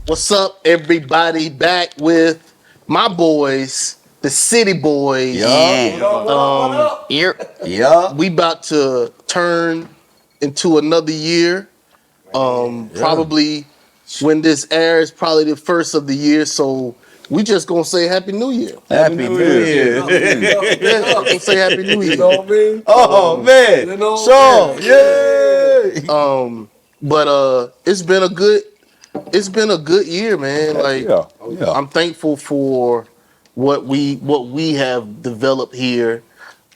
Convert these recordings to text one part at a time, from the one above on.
What's up, everybody? Back with my boys, the City Boys. Yeah. Here. Yeah. We about to turn into another year. Probably when this airs, probably the first of the year. So we just gonna say Happy New Year. Happy New Year. Yeah, gonna say Happy New You Year. know what I mean? Oh man. You know, Sure. yeah. Yay. But it's been a good year, man. Like Yeah. I'm thankful for what we have developed here.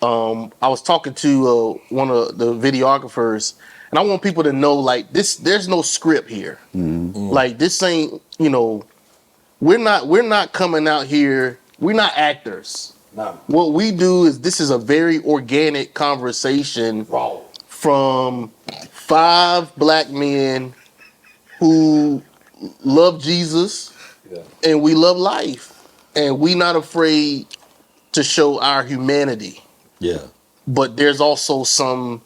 I was talking to one of the videographers, and I want people to know, like, this. There's no script here. Like, this ain't, we're not coming out here. We're not actors. Nah, What we do is this is a very organic conversation raw. from five black men who love Jesus Yeah. and we love life, and we not afraid to show our humanity. Yeah. But there's also some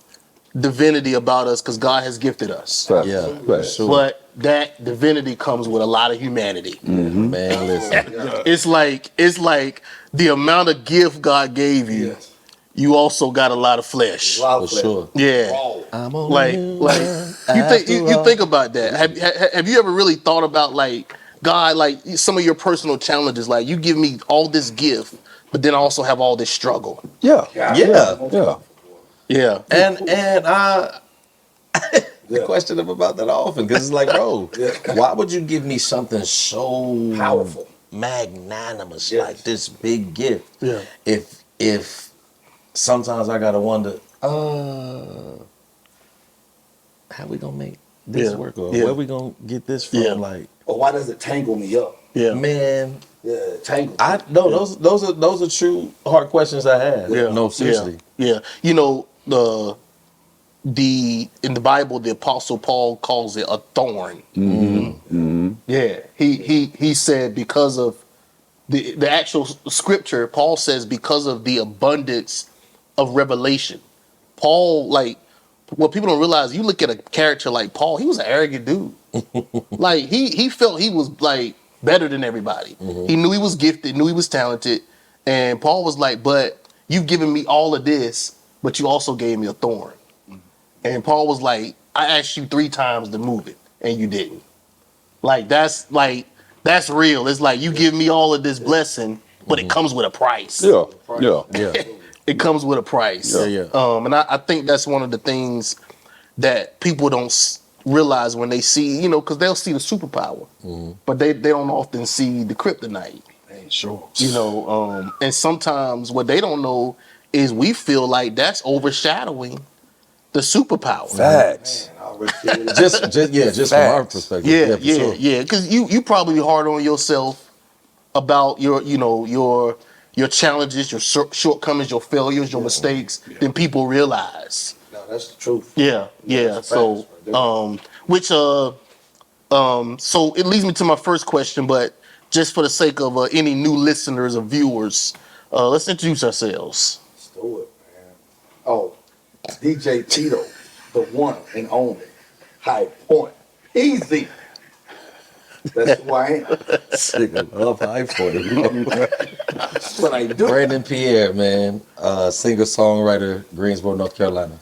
divinity about us because God has gifted us. Yeah. Right. Sure. But that divinity comes with a lot of humanity. Man, listen. It's like the amount of gift God gave you, Yes. you also got a lot of flesh. Lot of For flesh. sure. Yeah. Raw. I'm on Like you think you after think about that. Have you ever really thought about, like, God, like some of your personal challenges? Like, you give me all this gift, but then I also have all this struggle. Yeah. God, Yeah. yeah. Yeah. And I Yeah. question him about that often because it's like, bro, Yeah. why would you give me something so Powerful. magnanimous Yes. like this big gift? Yeah. If sometimes I gotta wonder, how we gonna make this Yeah. work, or Yeah. where we gonna get this from? Yeah. Like, Or why does it tangle me up? Yeah. man, Yeah, tangle. I no, those are true hard questions I have. Yeah. No, seriously. Yeah. The in the Bible, the Apostle Paul calls it a thorn. Yeah. He said because of the actual scripture, Paul says because of the abundance of revelation. Paul, like, what people don't realize, you look at a character like Paul, he was an arrogant dude. Like, he felt he was, like, better than everybody. He knew he was gifted, knew he was talented, and Paul was like, but you've given me all of this, but you also gave me a thorn. And Paul was like, I asked you 3 times to move it, and you didn't. That's real. It's like, you give me all of this blessing, but it comes with a price. Yeah. It comes with a price. Yeah. And I think that's one of the things that people don't realize when they see, because they'll see the superpower, but they don't often see the kryptonite. Sure. And sometimes what they don't know is we feel like that's overshadowing the superpower. Facts. Man, I already feel it. Just from our Facts. perspective. Yeah, for sure. because you probably hard on yourself about your challenges, your shortcomings, your failures, your mistakes than people realize. No, that's the truth. Yeah. That's So, facts right so it leads me to my first question, but just for the sake of any new listeners or viewers, let's introduce ourselves. Let's do it, man. Oh, DJ Tito, the one and only. High Point. Easy. That's who I am. Nigga, love high for you. That's what I do. Brandon Pierre, man, singer songwriter, Greensboro, North Carolina.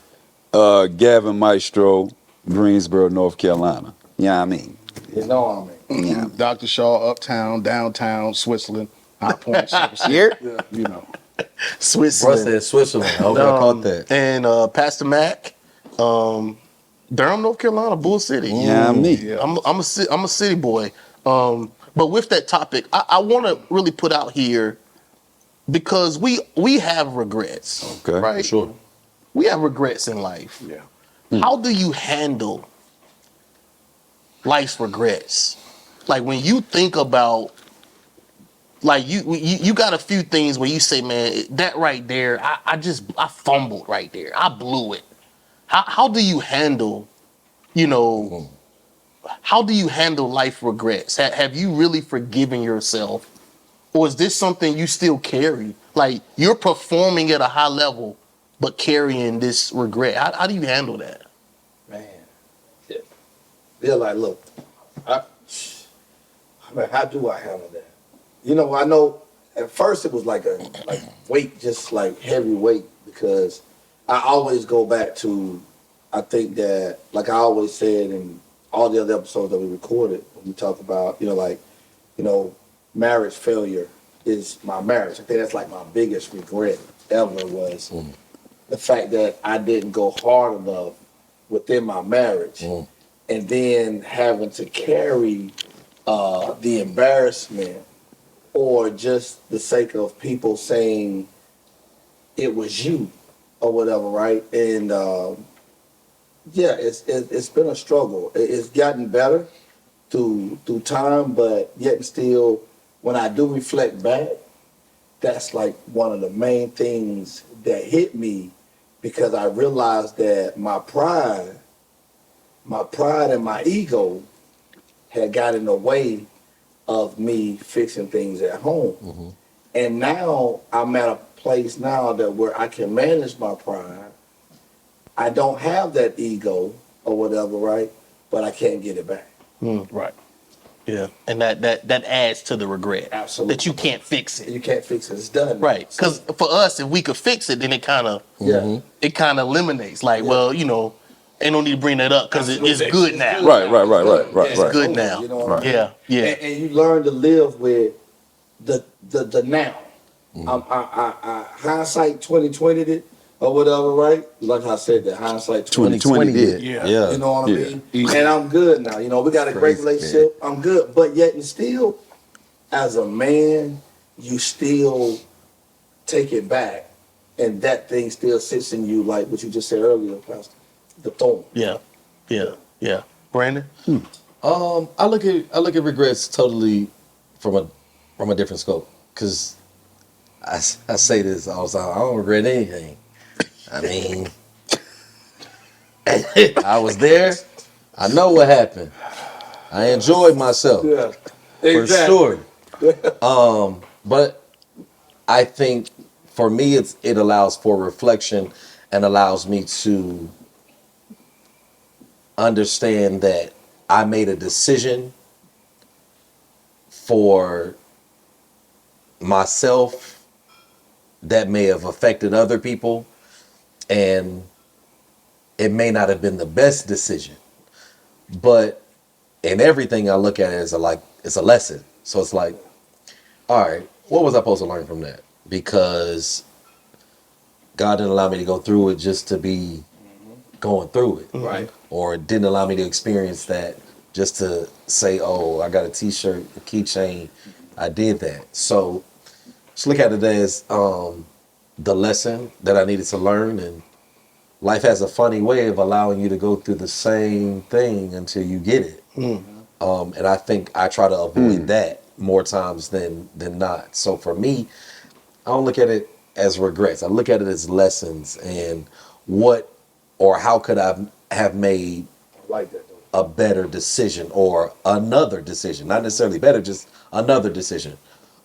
Gavin Maestro, Greensboro, North Carolina. Yeah, I mean. You know what I mean? Yeah. Dr. Shaw, uptown, downtown, Switzerland, High Point, Here, you know. Bro Switzerland. said Switzerland. I hope I caught that. And Pastor Mac, Durham, North Carolina, Bull City. Yeah, I mean. Yeah. I'm a city boy. But with that topic, I want to really put out here, because we have regrets, Okay. right? Sure. We have regrets in life. Yeah. How do you handle life's regrets? Like, when you think about, like, you got a few things where you say, man, that right there, I fumbled right there. I blew it. How do you handle, how do you handle life regrets? Have you really forgiven yourself? Or is this something you still carry? Like, you're performing at a high level, but carrying this regret. How do you handle that? Man. Yeah. They're like, look, I mean, how do I handle that? You know, I know at first it was like weight, just like heavy weight, because I always go back to, I think that, like I always said in all the other episodes that we recorded, when we talk about, marriage failure is my marriage. I think that's like my biggest regret ever was the fact that I didn't go hard enough within my marriage, and then having to carry the embarrassment or just the sake of people saying it was you or whatever, right? And yeah, it's been a struggle. It's gotten better through time, but yet and still, when I do reflect back, that's like one of the main things that hit me, because I realized that my pride and my ego had got in the way of me fixing things at home. And now I'm at a place now that where I can manage my pride. I don't have that ego or whatever, right? But I can't get it back. Right. Yeah. And that adds to the regret. Absolutely. That you can't fix it. You can't fix it. It's done. Right. Because for us, if we could fix it, then it kind of eliminates. Like, well, ain't no need to bring that up because it's good now. Right. It's good now. You know what I mean? Yeah. And you learn to live with the now. I hindsight 2020 it or whatever, right? Like I said, that hindsight 2020 did. Yeah. You know what I Yeah. mean? And I'm good now. We got a great Crazy, relationship. I'm good. But yet and still, as a man, you still take it back. And that thing still sits in you, like what you just said earlier, Pastor. The thorn. Yeah. Brandon? I look at regrets totally from a different scope, because I say this all the time. I don't regret anything. I mean, I was there. I know what happened. I enjoyed myself. Yeah. For sure. But I think for me, it allows for reflection and allows me to understand that I made a decision for myself that may have affected other people, and it may not have been the best decision, but in everything I look at it as it's a lesson. So it's like, all right, what was I supposed to learn from that? Because God didn't allow me to go through it just to be going through it. Right. Or didn't allow me to experience that just to say, oh, I got a t-shirt, a keychain, I did that. So just look at it as the lesson that I needed to learn. And life has a funny way of allowing you to go through the same thing until you get it. And I think I try to avoid that more times than not. So for me, I don't look at it as regrets. I look at it as lessons, and how could I have made Like that, though. a better decision or another decision, not necessarily better, just another decision.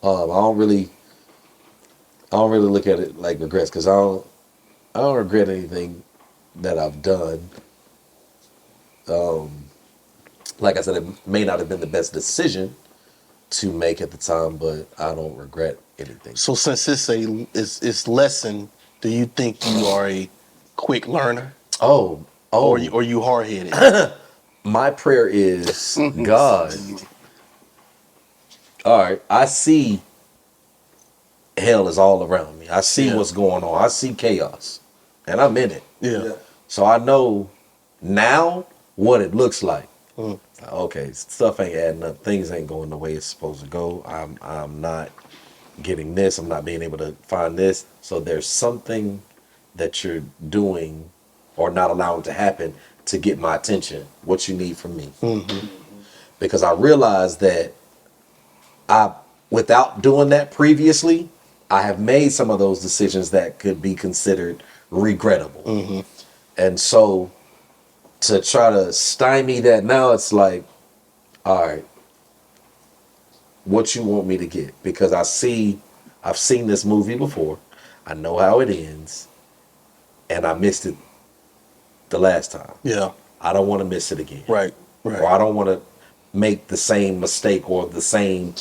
I don't really look at it like regrets, because I don't regret anything that I've done. Like I said, it may not have been the best decision to make at the time, but I don't regret anything. So since it's lesson, do you think you are a quick learner? Oh, Or you hard headed? my prayer is, God, all right, I see hell is all around me. I see what's going on. I see chaos, and I'm in it. Yeah. So I know now what it looks like. Okay, stuff ain't adding up. Things ain't going the way it's supposed to go. I'm not getting this. I'm not being able to find this. So there's something that you're doing or not allowing to happen to get my attention. What you need from me. Because I realized that without doing that previously, I have made some of those decisions that could be considered regrettable. And so to try to stymie that now, it's like, all right, what you want me to get? Because I've seen this movie before. I know how it ends, and I missed it the last time. Yeah. I don't want to miss it again. Right. Or I don't want to make the same mistake or the same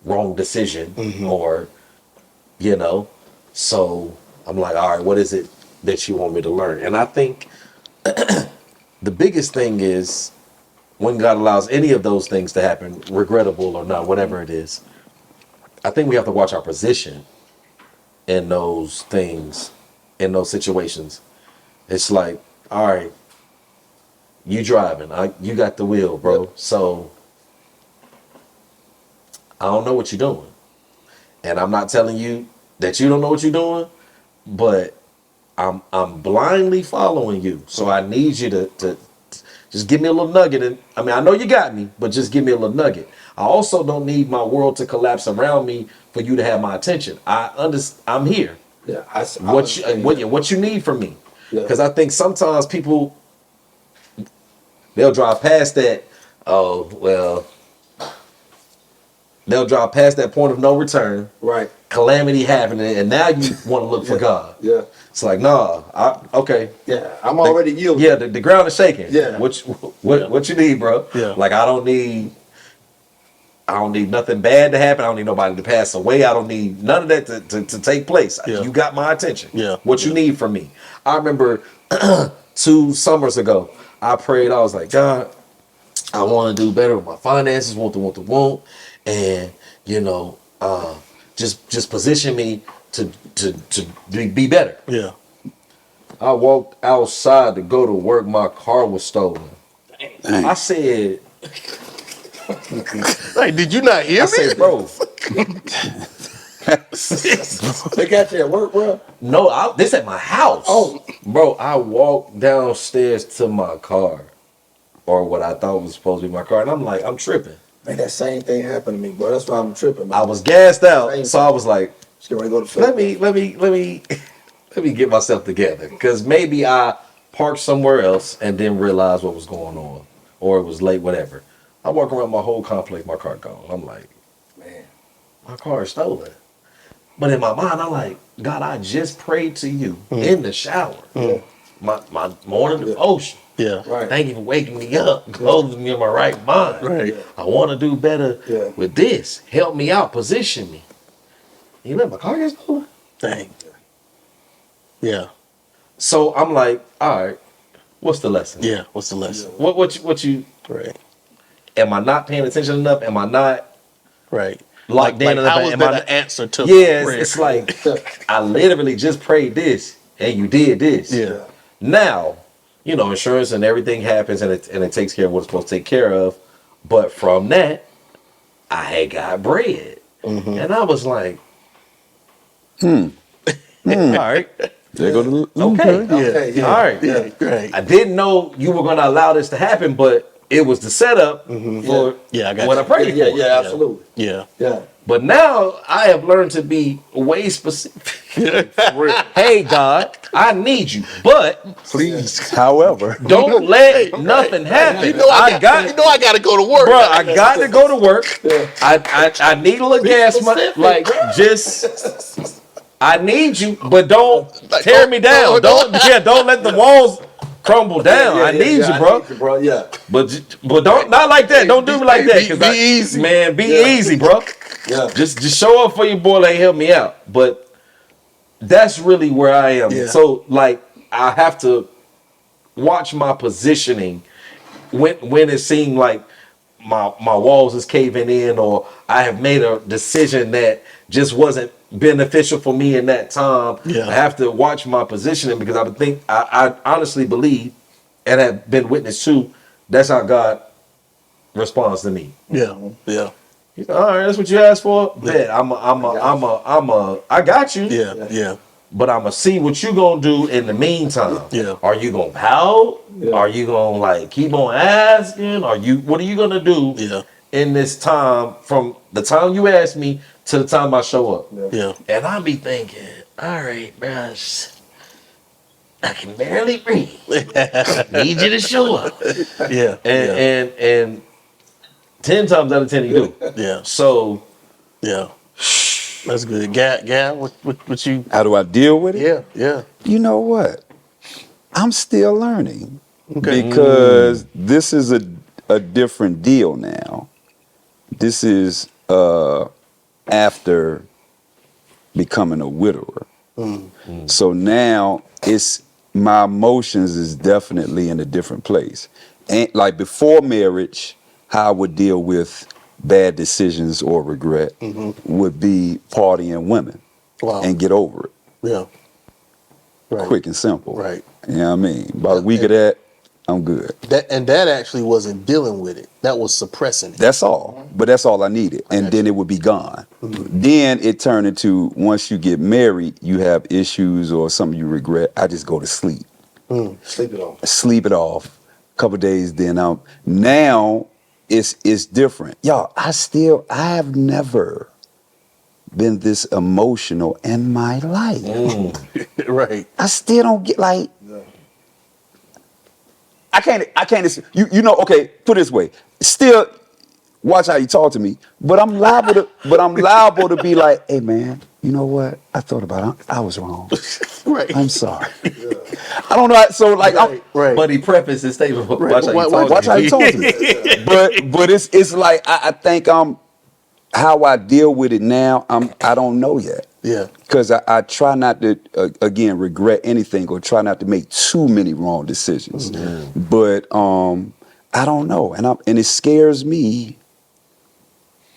wrong decision or, you know. So I'm like, all right, what is it that you want me to learn? And I think the biggest thing is when God allows any of those things to happen, regrettable or not, whatever it is, I think we have to watch our position in those things, in those situations. It's like, all right, you driving, you got the wheel, bro. So I don't know what you're doing. And I'm not telling you that you don't know what you're doing, but I'm blindly following you. So I need you to just give me a little nugget. And I mean, I know you got me, but just give me a little nugget. I also don't need my world to collapse around me for you to have my attention. I'm here. Yeah, What you need from me? Yeah. Because I think sometimes people, they'll drive past that. Oh well, they'll drive past that point of no return. Right. Calamity happening, and now you want to look for God. Yeah. It's like, nah, okay. Yeah. I'm already yielded. Yeah, the ground is shaking. Yeah. What you need, bro? Yeah. Like I don't need nothing bad to happen. I don't need nobody to pass away. I don't need none of that to take place. Yeah. You got my attention. Yeah. What you need from me. I remember 2 summers ago, I prayed. I was like, God, I want to do better with my finances. Want. And you know, just position me to be better. Yeah. I walked outside to go to work. My car was stolen. I said, Hey, did you not hear I me? said, bro, They got you at work, bro. no, this at my house. Oh. Bro, I walked downstairs to my car, or what I thought was supposed to be my car, and I'm like, I'm tripping. Man, that same thing happened to me, bro. That's why I'm tripping, man. I was gassed out, so I was like, Just get ready to go to let me get myself together, because maybe I parked somewhere else and didn't realize what was going on, or it was late, whatever. I walk around my whole complex, my car gone. I'm like, Man. my car is stolen. But in my mind, I'm like, God, I just prayed to you in the shower. My morning devotion. Yeah. Right. Thank you for waking me up, clothing me in my right mind. Right. I want to do better Yeah. with this. Help me out, position me. You let my car get stolen? Dang. Yeah. So I'm like, all right, what's the lesson? Yeah. What's the lesson? What you Right. am I not paying attention enough? Am I not Right. locked in enough? How was Am that I- an answer to Yeah, prayer? it's like I literally just prayed this and you did this. Yeah. Now, you know, insurance and everything happens and it takes care of what it's supposed to take care of. But from that, I had got bread. And I was like, all right. There go the Okay. Okay, yeah. All right. Yeah. Great. I didn't know you were going to allow this to happen, but it was the setup for Yeah, I got what you. I prayed Yeah, for. yeah, absolutely. Yeah. Yeah. But now I have learned to be way specific. Hey, God, I need you, but Please. However, don't let nothing happen. You know I got to go to work. Bro, I got to go to work. I need a little gas money. Like, just, I need you, but don't tear me down. Don't let the walls crumble down. I need you, bro. I need you, bro. Yeah. But don't, not like that. Don't do me like that. 'Cause Be easy. Man, be easy, bro. Yeah. Just show up for your boy, like help me out. But that's really where I am. Yeah. So like I have to watch my positioning when it seemed like my walls is caving in, or I have made a decision that just wasn't beneficial for me in that time. Yeah. I have to watch my positioning, because I honestly believe and have been witness to, that's how God responds to me. Yeah. Yeah. He's like, all right, that's what you asked for. Bet I got you. Yeah. Yeah. But I'ma see what you gonna do in the meantime. Yeah. Are you gonna pout? Yeah. Are you gonna like keep on asking? What are you gonna do Yeah. in this time from the time you ask me to the time I show up? Yeah. And I be thinking, all right, bruh, I can barely breathe. Need you to show up. Yeah. And 10 times out of 10 you do. Yeah. So Yeah. That's good. Gal, what you? how do I deal with it? Yeah. Yeah. You know what? I'm still learning Okay. because this is a a different deal now. This is after becoming a widower. So now it's my emotions is definitely in a different place. And like before marriage, how I would deal with bad decisions or regret would be partying women Wow. and get over it. Yeah. Right. Quick and simple. Right. You know what I mean? About a week of that, I'm good. That actually wasn't dealing with it. That was suppressing it. That's all. But that's all I needed. And then it would be gone. Then it turned into once you get married, you have issues or something you regret. I just go to sleep. Sleep it off. Sleep it off. Couple days, then now it's different. Y'all, I have never been this emotional in my life. Right. I still don't get like I can't you know, okay, put it this way. Still watch how you talk to me, but I'm liable to be like, hey man, you know what? I thought about it. I was wrong. Right. I'm sorry. I don't know. So like Right. But he prefaced his statement. Watch how you talk. watch how you talk to me. But it's like I think how I deal with it now, I don't know yet. Yeah. Because I try not to, again, regret anything or try not to make too many wrong decisions. But I don't know. And it scares me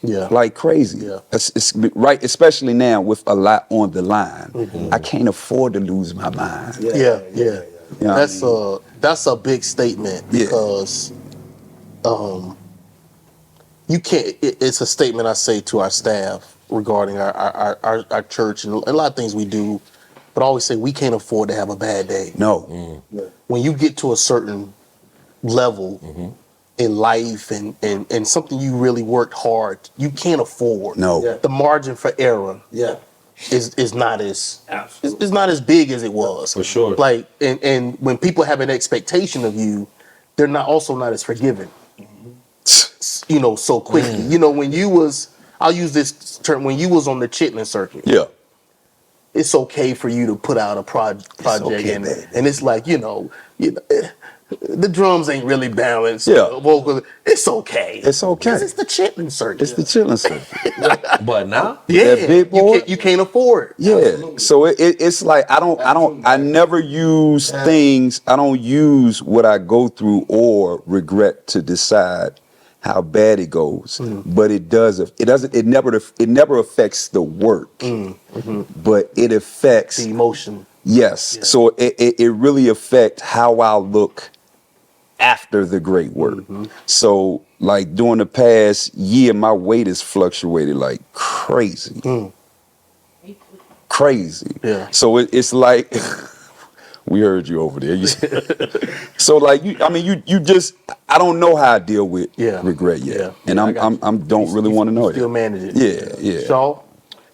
Yeah. like crazy. Yeah. It's right, especially now with a lot on the line. I can't afford to lose my mind. Yeah. You know what I mean? That's a big statement because you can't. It's a statement I say to our staff regarding our church and a lot of things we do, but I always say we can't afford to have a bad day. No. When you get to a certain level in life and something you really worked hard, you can't afford. No. Yeah. The margin for error Yeah. is not as Absolutely. it's not as big as it was. For sure. Like and when people have an expectation of you, they're not as forgiving. You know, so quickly. You know, when you was, I'll use this term, when you was on the chitlin circuit, Yeah. it's okay for you to put out a project okay, and baby. it's like, the drums ain't really balanced. Yeah. Vocals, it's okay. It's okay. 'Cause it's the chitlin circuit. It's the chilling stuff. But now, yeah, that big boy? you can't afford. Yeah. Absolutely. So it's like I never use things. I don't use what I go through or regret to decide how bad it goes. But it never affects the work. But it affects The emotion. yes. So it really affects how I look after the great work. So like during the past year, my weight has fluctuated like crazy. Crazy. Yeah. So it's like we heard you over there. So like you just I don't know how I deal with regret yet. Yeah. And I got you. I'm don't really want to know Still it. manage it. Yeah. Shaw?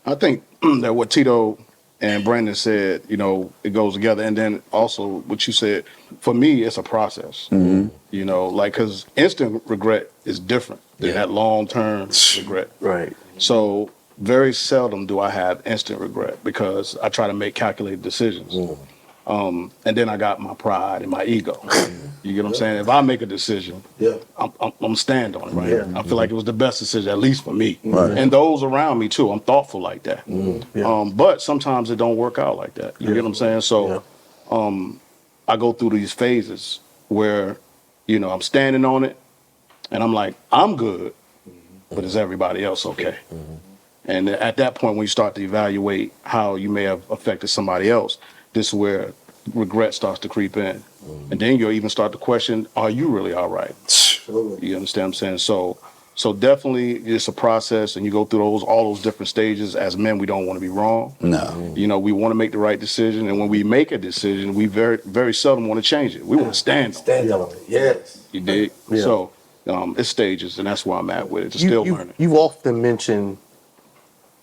I think that what Tito and Brandon said, it goes together. And then also what you said, for me, it's a process. Because instant regret is different than that long-term regret. Right. So very seldom do I have instant regret because I try to make calculated decisions. And then I got my pride and my ego. You get what I'm saying? If I make a decision, I'm stand on it, right? Yeah. I feel like it was the best decision, at least for me. Right. And those around me too. I'm thoughtful like that. But sometimes it don't work out like that. You get what I'm saying? So I go through these phases where, I'm standing on it and I'm like, I'm good, but is everybody else okay? And at that point, when you start to evaluate how you may have affected somebody else, this is where regret starts to creep in. And then you'll even start to question, are you really all right? Absolutely. You understand what I'm saying? So definitely it's a process and you go through all those different stages. As men, we don't want to be wrong. No. We want to make the right decision. And when we make a decision, we very, very seldom want to change it. We want to stand on it. Stand on it. Yes. You dig? Yeah. So it's stages, and that's where I'm at with it. Just still learning. You've often mentioned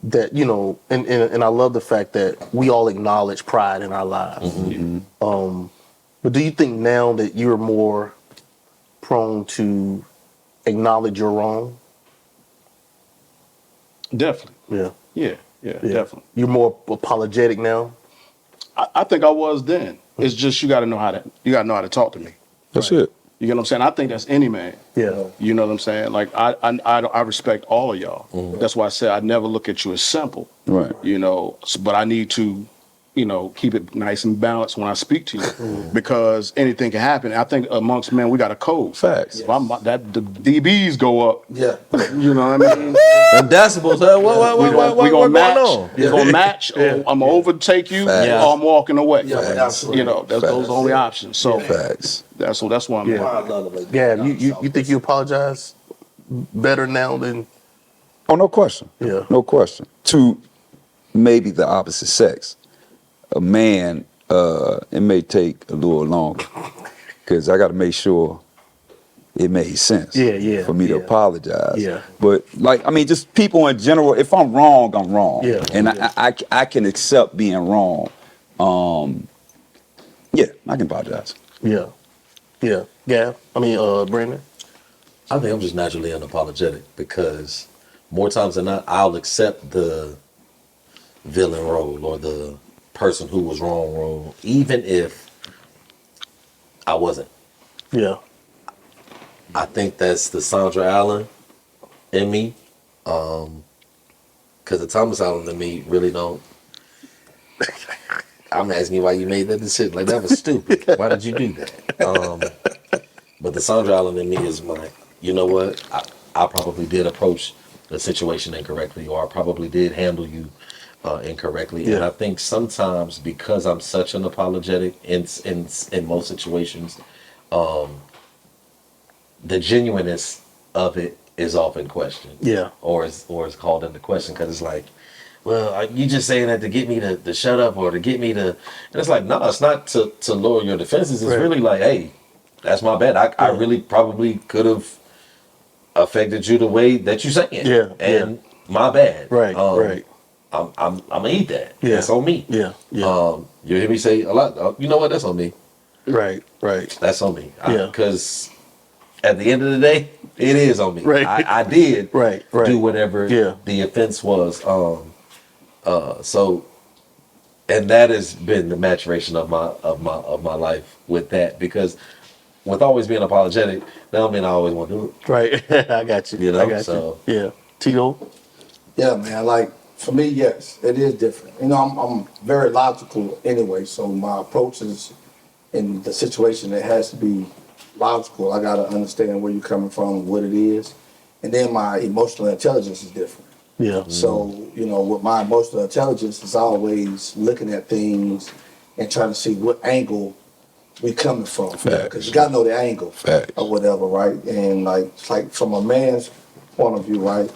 that, and I love the fact that we all acknowledge pride in our lives. But do you think now that you're more prone to acknowledge you're wrong? Definitely. Yeah. Yeah, definitely. You're more apologetic now? I think I was then. It's just you got to know how to talk to me. That's it. You get what I'm saying? I think that's any man. Yeah. You know what I'm saying? Like I respect all of y'all. That's why I said I never look at you as simple. Right. You know, but I need to, you know, keep it nice and balanced when I speak to you because anything can happen. I think amongst men we got a code. Facts. If I'm that the DBs go up. Yeah. You know what I mean? The decibels, huh? What Gonna going match. on? We're gonna match. Or I'm gonna overtake you, Facts. or I'm walking away. Yeah, absolutely. You know, those are the only options. So Facts. that's why I'm. Yeah. I love the way Gab, you think you apologize better now than? Oh, no question. Yeah. No question. To maybe the opposite sex, a man, it may take a little longer because I got to make sure it made sense. Yeah, For me to yeah. apologize. Yeah. But like, I mean, just people in general. If I'm wrong, I'm wrong. Yeah. And I can accept being wrong. Yeah, I can apologize. Yeah. Yeah. Gab, Brandon. I think I'm just naturally unapologetic because more times than not, I'll accept the villain role or the person who was wrong role, even if I wasn't. Yeah. I think that's the Sandra Allen in me. Because the Thomas Allen in me really don't. I'm asking you why you made that decision. Like, that was stupid. Why did you do that? But the Sandra Allen in me is my, you know what? I probably did approach the situation incorrectly, or I probably did handle you incorrectly. Yeah. And I think sometimes because I'm such an apologetic in most situations, the genuineness of it is often questioned. Yeah. Or is called into question because it's like, well, you just saying that to get me to shut up or to get me to, and it's like, no, it's not to lower your defenses. It's Right. really like, hey, that's my bad. I really probably could have affected you the way that you saying. Yeah, And my bad. Right. Right. I'm gonna eat that. Yeah. That's on me. Yeah. Yeah. You hear me say a lot. You know what? That's on me. Right. Right. That's on me. Yeah. Because at the end of the day, it is on me. Right. I did Right. Right. do whatever Yeah. the offense was. So, and that has been the maturation of my life with that, because with always being apologetic, that don't mean I always want to do it. Right. I got you. You know, I got so- you. Yeah. Tito. Yeah, man. Like for me, yes, it is different. You know, I'm very logical anyway, so my approach is in the situation. It has to be logical. I gotta understand where you're coming from, what it is, and then my emotional intelligence is different. Yeah. So you know, with my emotional intelligence, it's always looking at things and trying to see what angle we coming from. Because you gotta know the angle Facts. or whatever, right? And like from a man's point of view, right?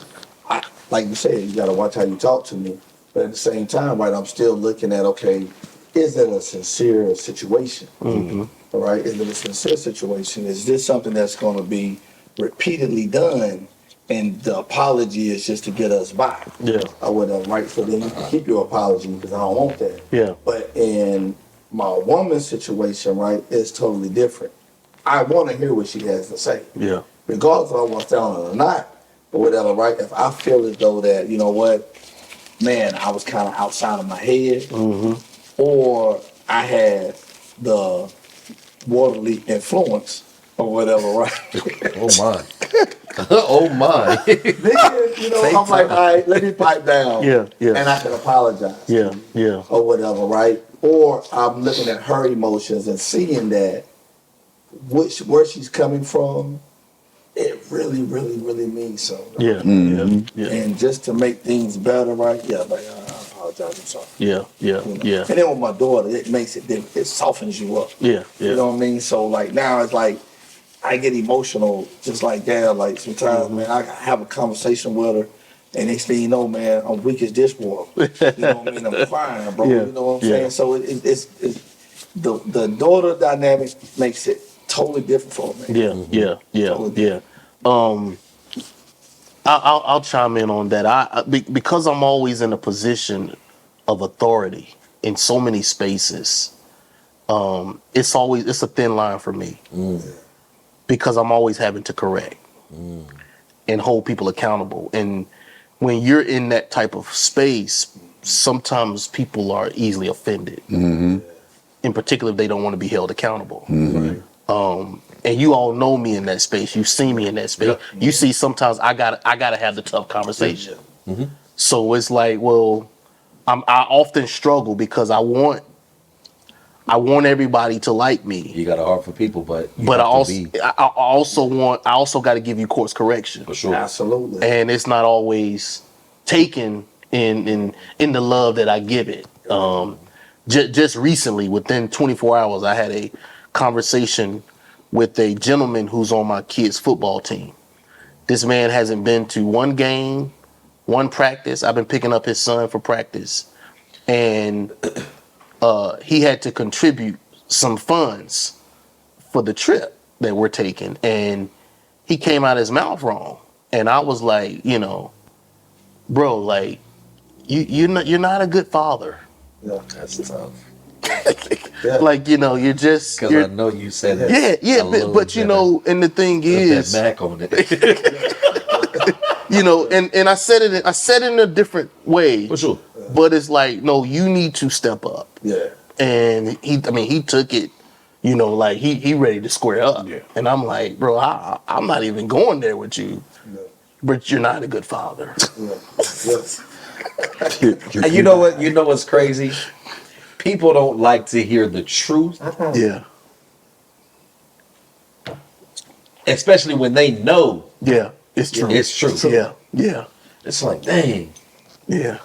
Like you said, you gotta watch how you talk to me. But at the same time, right, I'm still looking at, okay, is it a sincere situation? Mm-hmm. All right, is it a sincere situation? Is this something that's gonna be repeatedly done and the apology is just to get us by? Yeah. Or whatever, right? So then you can keep your apology because I don't want that. Yeah. But in my woman's situation, right, it's totally different. I want to hear what she has to say, Yeah. regardless of what's down or not, or whatever, right? If I feel as though that, you know what, man, I was kind of outside of my head, or I had the worldly influence or whatever, right? Oh my. Oh my. Then, you know, I'm like, all right, let me pipe down. Yeah, yeah. And I can apologize. Yeah. Yeah. Or whatever, right? Or I'm looking at her emotions and seeing that where she's coming from, it really, really, really means something. Yeah. Mhm. Yeah. Yeah. And just to make things better, right? Yeah, like, I apologize, I'm sorry. Yeah. Yeah. You know? Yeah. And then with my daughter, it makes it different. It softens you up. Yeah. You know what I mean? So like now it's like I get emotional just like that. Like sometimes, man, I have a conversation with her, and next thing you know, man, I'm weak as dishwater. You know what I mean? I'm crying, bro. Yeah. You know what I'm Yeah. saying? So it's the daughter dynamic makes it totally different for me. Yeah, yeah, yeah, yeah. I'll chime in on that. Because I'm always in a position of authority in so many spaces. It's a thin line for me because I'm always having to correct and hold people accountable. And when you're in that type of space, sometimes people are easily offended. In particular, if they don't want to be held accountable. And you all know me in that space. You see me in that space. You see, sometimes I gotta have the tough conversation. So it's like, well, I often struggle because I want everybody to like me. You got a heart for people, but I also got to give you course correction. for sure. Absolutely. And it's not always taken in the love that I give it. Just recently, within 24 hours, I had a conversation with a gentleman who's on my kids' football team. This man hasn't been to one game, one practice. I've been picking up his son for practice, and he had to contribute some funds for the trip that we're taking, and he came out his mouth wrong. And I was like, bro, like, you're not a good father. Yeah. That's tough. Like, you're just. Because I know you said that. Yeah, but and the thing is, that back on it. and I said it in a different way. For sure. But it's like, no, you need to step up. Yeah. And he took it, like he ready to square up. Yeah. And I'm like, bro, I'm not even going there with you. No. But you're not a good father. Yeah. Yes. And you know what? You know what's crazy? People don't like to hear the truth, Yeah. especially when they know Yeah. It's true. it's true. Yeah. Yeah. It's like, dang, Yeah.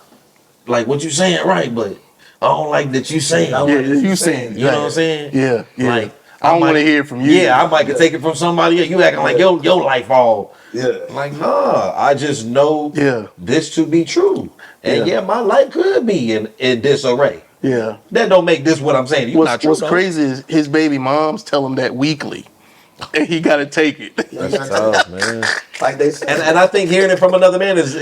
like what you saying right, but I don't like that you saying. Yeah. You saying, You know what I'm saying? Yeah. Yeah. Like, I don't might- want to hear from you. Yeah, I might could take it from somebody else. You acting like your life all. Yeah. Like, nah, I just know Yeah. this to be true. And Yeah. my life could be in disarray. Yeah. That don't make this what I'm saying. You not true. What's though. crazy is his baby moms tell him that weekly. And he got to take it. That's tough, man. Like they said. And I think hearing it from another man is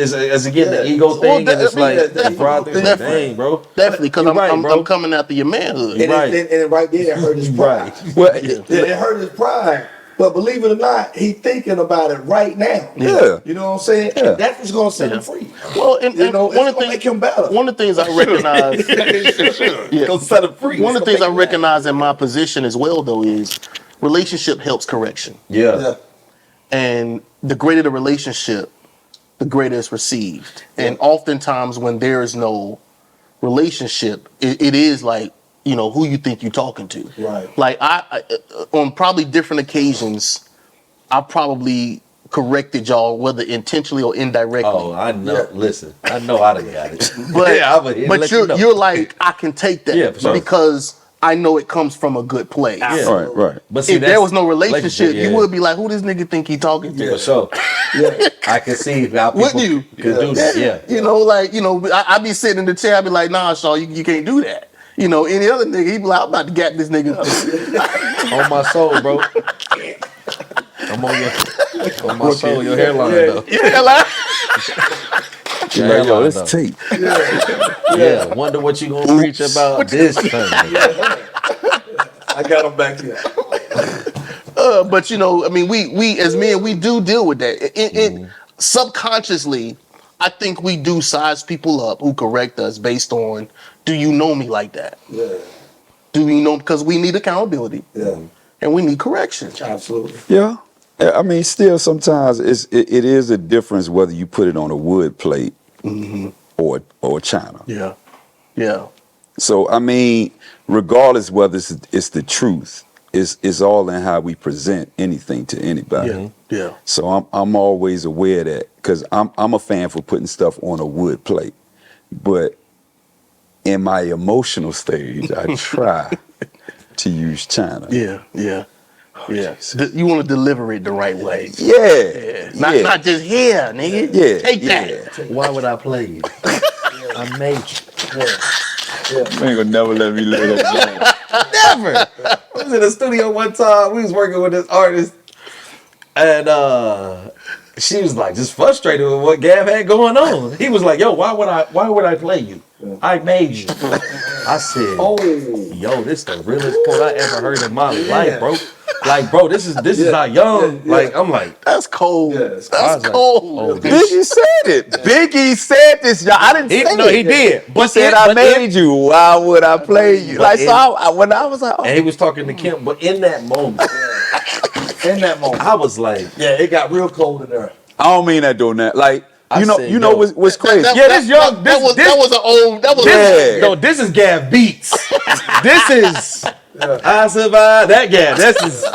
again the ego Well, thing, and it's like definitely, the pride thing. Like, definitely. dang, bro. Definitely, because You're right, bro. I'm coming after your manhood. And, Right. and right there, it hurt his pride. Well, It hurt his pride. But believe it or not, he thinking about it right now. Yeah. You know what I'm saying? Yeah. And that's what's gonna set him free. Well, and You know, one it's of the gonna make him better. one of the things I recognize, Go set him free. one of the things I recognize in my position as well, though, is relationship helps correction, Yeah. and the greater the relationship, the greater it's received. And oftentimes, when there is no relationship, it is like, who you think you're talking to. Right. Like I on probably different occasions, I probably corrected y'all, whether intentionally or indirectly. Oh, I know. Yeah. Listen, I know I done got it. But yeah, I'm here to let you know. you're like, I can take that Yeah, for sure. because I know it comes from a good place. Yeah. right. But see, If there was no relationship, you yeah. would be like, who this nigga think he talking to? For sure. Yeah. I can see how people Wouldn't you? could do that. Yeah. I be sitting in the chair, I be like, nah, Shaw, you can't do that. Any other nigga, he be like, I'm about to gap this nigga up. On my soul, bro. I'm on my soul, your hairline though. Yeah, like, Your Like, yo, hairline, let's though. tape. Yeah, wonder what you gonna preach about this Sunday. I got him back here. but we as men, we do deal with that. Subconsciously, I think we do size people up who correct us based on, do you know me like that? Yeah. Do you know? Because we need accountability Yeah. and we need correction. Absolutely. Yeah. I mean, still sometimes it is a difference whether you put it on a wood plate or china. Yeah, yeah, So I mean, regardless whether it's the truth, it's all in how we present anything to anybody. yeah, yeah. So I'm always aware of that because I'm a fan for putting stuff on a wood plate, but in my emotional stage, I try to use china. Yeah, yeah, yeah. You want to deliver it the right way. Yeah. Not just here, nigga. Yeah, Take yeah. that. Why would I play you? I made you. You ain't gonna never let me live that down. Never. I was in the studio one time. We was working with this artist, and she was like just frustrated with what Gav had going on. He was like, "Yo, why would I play you? I made you." I said, Oh. "Yo, this the realest quote I ever heard in my life, bro. Like, bro, this is how young. Like, I'm like, That's cold. Yes. I was That's like, cold. oh, this Biggie said it. Biggie said this, y'all. I didn't say no, it. he did. He said, I made you. Why would I play you? But Like, in- so when I was like, oh. And he was talking to Kim, but in that moment, In that moment. I was like, Yeah, it got real cold in there. I don't mean that doing that. Like I said, you know yo, what's crazy? That was an old. That was Yeah. no, this is Gav Beats. This is I survived that Gav. This is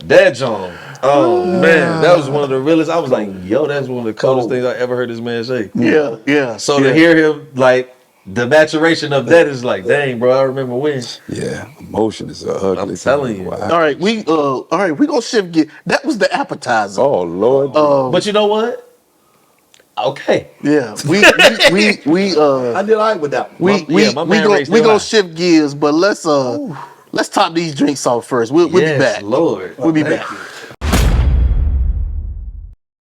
that John. Oh man, that was one of the realest. I was like, yo, that's one of the coolest things I ever heard this man say. yeah. So to hear him like the maturation of that is like, dang, bro, I remember when. Yeah, emotion is a ugly I'm thing. telling you. Wow. All right, we gonna shift gear. That was the appetizer. Oh Lord. But you know what? Okay. Yeah, we I did all right with that one. My man raised we their gonna eye. shift gears, but let's top these drinks off first. We'll be Yes, back. Lord. We'll be Thank back. you.